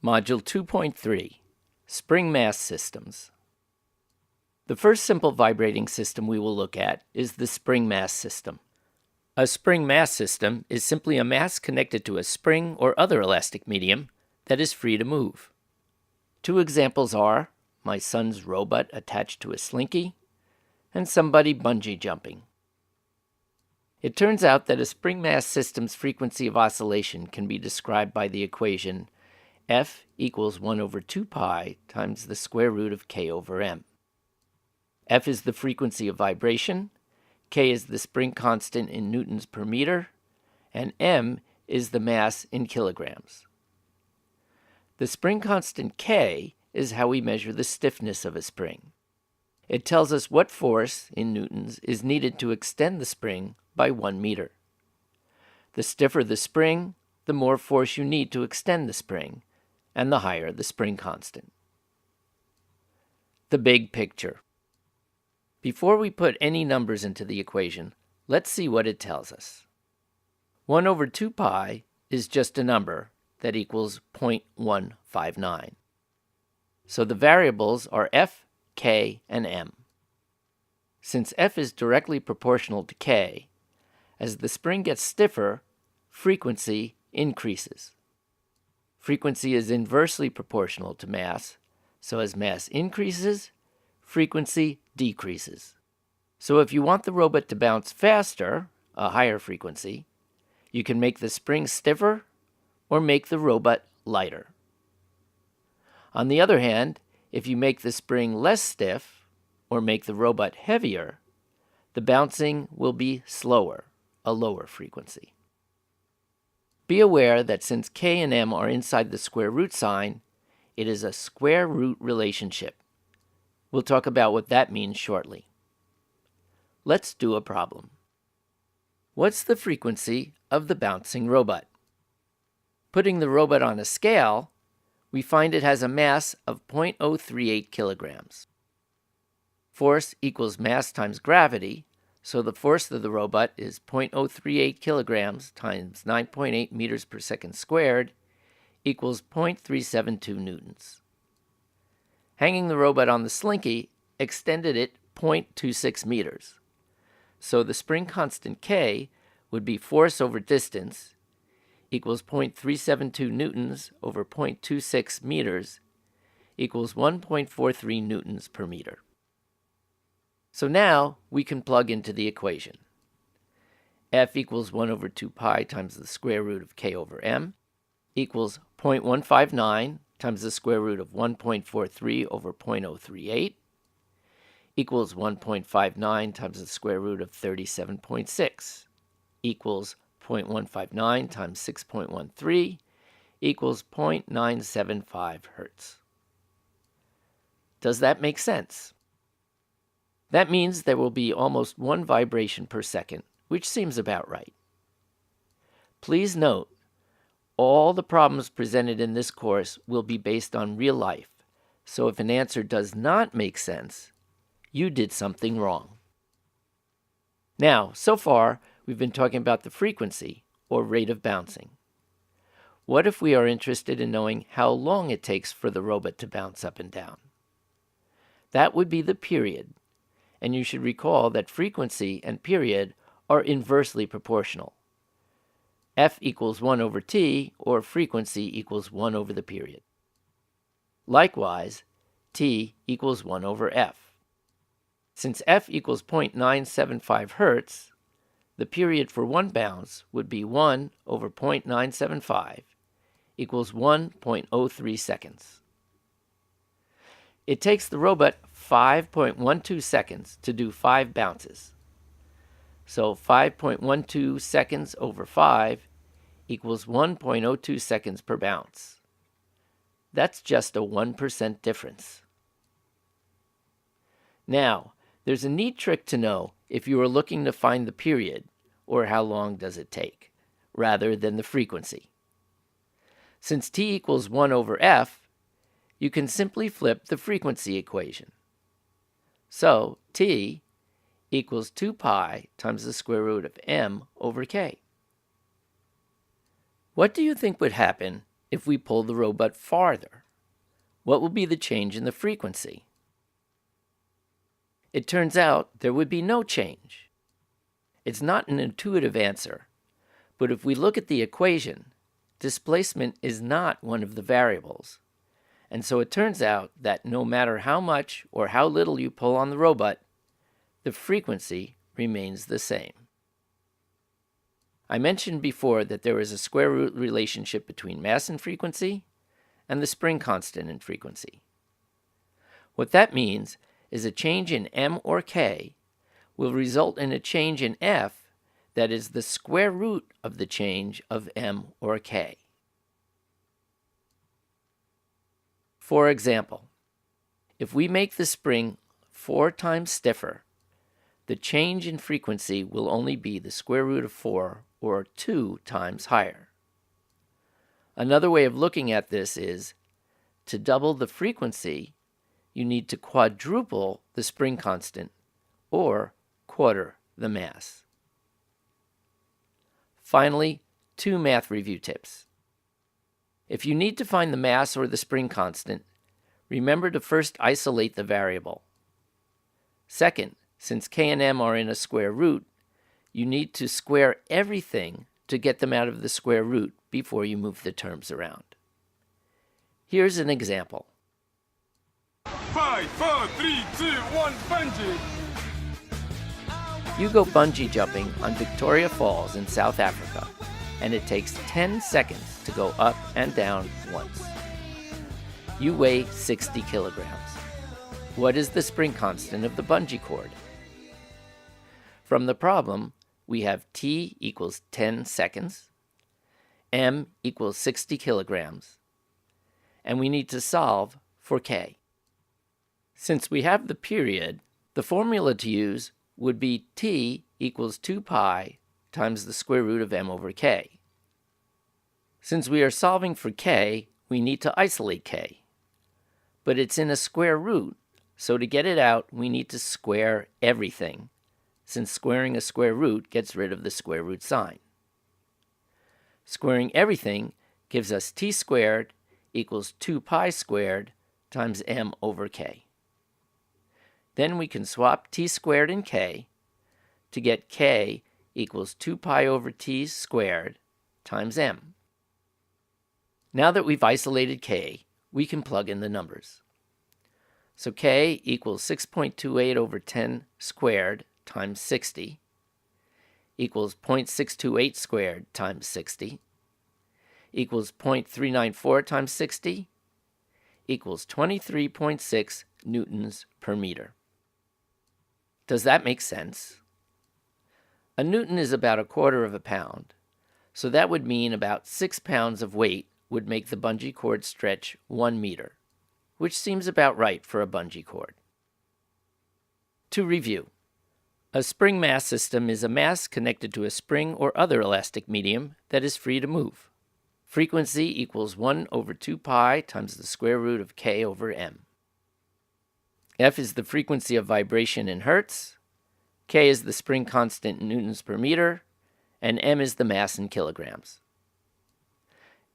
Module 2.3, Spring Mass Systems. The first simple vibrating system we will look at is the spring mass system. A spring mass system is simply a mass connected to a spring or other elastic medium that is free to move. Two examples are my son's robot attached to a slinky and somebody bungee jumping. It turns out that a spring mass system's frequency of oscillation can be described by the equation F equals 1 over 2 pi times the square root of k over m. F is the frequency of vibration, k is the spring constant in newtons per meter, and m is the mass in kilograms. The spring constant k is how we measure the stiffness of a spring. It tells us what force in newtons is needed to extend the spring by 1 meter. The stiffer the spring, the more force you need to extend the spring, and the higher the spring constant. The big picture. Before we put any numbers into the equation, let's see what it tells us. 1 over 2 pi is just a number that equals 0.159. So the variables are f, k, and m. Since f is directly proportional to k, as the spring gets stiffer, frequency increases. Frequency is inversely proportional to mass, so as mass increases, frequency decreases. So if you want the robot to bounce faster, a higher frequency, you can make the spring stiffer or make the robot lighter. On the other hand, if you make the spring less stiff or make the robot heavier, the bouncing will be slower, a lower frequency. Be aware that since k and m are inside the square root sign, it is a square root relationship. We'll talk about what that means shortly. Let's do a problem. What's the frequency of the bouncing robot? Putting the robot on a scale, we find it has a mass of 0.038 kilograms. Force equals mass times gravity, so the force of the robot is 0.038 kilograms times 9.8 meters per second squared equals 0.372 newtons. Hanging the robot on the slinky extended it 0.26 meters. So the spring constant k would be force over distance equals 0.372 newtons over 0.26 meters equals 1.43 newtons per meter. So now we can plug into the equation. F equals 1 over 2 pi times the square root of k over m equals 0.159 times the square root of 1.43 over 0.038 equals 1.59 times the square root of 37.6 equals 0.159 times 6.13 equals 0.975 hertz. Does that make sense? That means there will be almost 1 vibration per second, which seems about right. Please note, all the problems presented in this course will be based on real life, so if an answer does not make sense, you did something wrong. Now, so far, we've been talking about the frequency, or rate of bouncing. What if we are interested in knowing how long it takes for the robot to bounce up and down? That would be the period. And you should recall that frequency and period are inversely proportional. F equals 1 over t, or frequency equals 1 over the period. Likewise, t equals 1 over f. Since f equals 0.975 hertz, the period for one bounce would be 1 over 0.975 equals 1.03 seconds. It takes the robot 5.12 seconds to do 5 bounces. So 5.12 seconds over 5 equals 1.02 seconds per bounce. That's just a 1% difference. Now, there's a neat trick to know if you are looking to find the period, or how long does it take, rather than the frequency. Since t equals 1 over f, you can simply flip the frequency equation. So t equals 2 pi times the square root of m over k. What do you think would happen if we pull the robot farther? What will be the change in the frequency? It turns out there would be no change. It's not an intuitive answer, but if we look at the equation, displacement is not one of the variables. And so it turns out that no matter how much or how little you pull on the robot, the frequency remains the same. I mentioned before that there is a square root relationship between mass and frequency and the spring constant in frequency. What that means is a change in m or k will result in a change in f that is the square root of the change of m or k. For example, if we make the spring 4 times stiffer, the change in frequency will only be the square root of 4 or 2 times higher. Another way of looking at this is, to double the frequency, you need to quadruple the spring constant or quarter the mass. Finally, 2 math review tips. If you need to find the mass or the spring constant, remember to first isolate the variable. Second, since k and m are in a square root, you need to square everything to get them out of the square root before you move the terms around. Here's an example. 5, 4, 3, 2, 1, bungee! You go bungee jumping on Victoria Falls in South Africa, and it takes 10 seconds to go up and down once. You weigh 60 kilograms. What is the spring constant of the bungee cord? From the problem, we have t equals 10 seconds, m equals 60 kilograms, and we need to solve for k. Since we have the period, the formula to use would be t equals 2 pi times the square root of m over k. Since we are solving for k, we need to isolate k. But it's in a square root, so to get it out, we need to square everything, since squaring a square root gets rid of the square root sign. Squaring everything gives us t squared equals 2 pi squared times m over k. Then we can swap t squared and k to get k equals 2 pi over t squared times m. Now that we've isolated k, we can plug in the numbers. So k equals 6.28 over 10 squared times 60 equals 0.628 squared times 60 equals 0.394 times 60 equals 23.6 newtons per meter. Does that make sense? A newton is about a quarter of a pound, so that would mean about 6 pounds of weight would make the bungee cord stretch 1 meter, which seems about right for a bungee cord. To review, a spring mass system is a mass connected to a spring or other elastic medium that is free to move. Frequency equals 1 over 2 pi times the square root of k over m. F is the frequency of vibration in hertz, k is the spring constant in newtons per meter, and m is the mass in kilograms.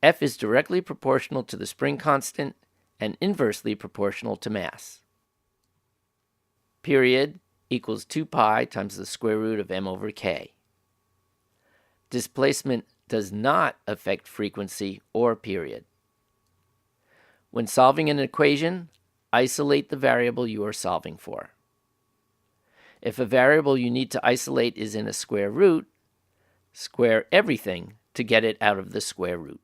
F is directly proportional to the spring constant and inversely proportional to mass. Period equals 2 pi times the square root of m over k. Displacement does not affect frequency or period. When solving an equation, isolate the variable you are solving for. If a variable you need to isolate is in a square root, square everything to get it out of the square root.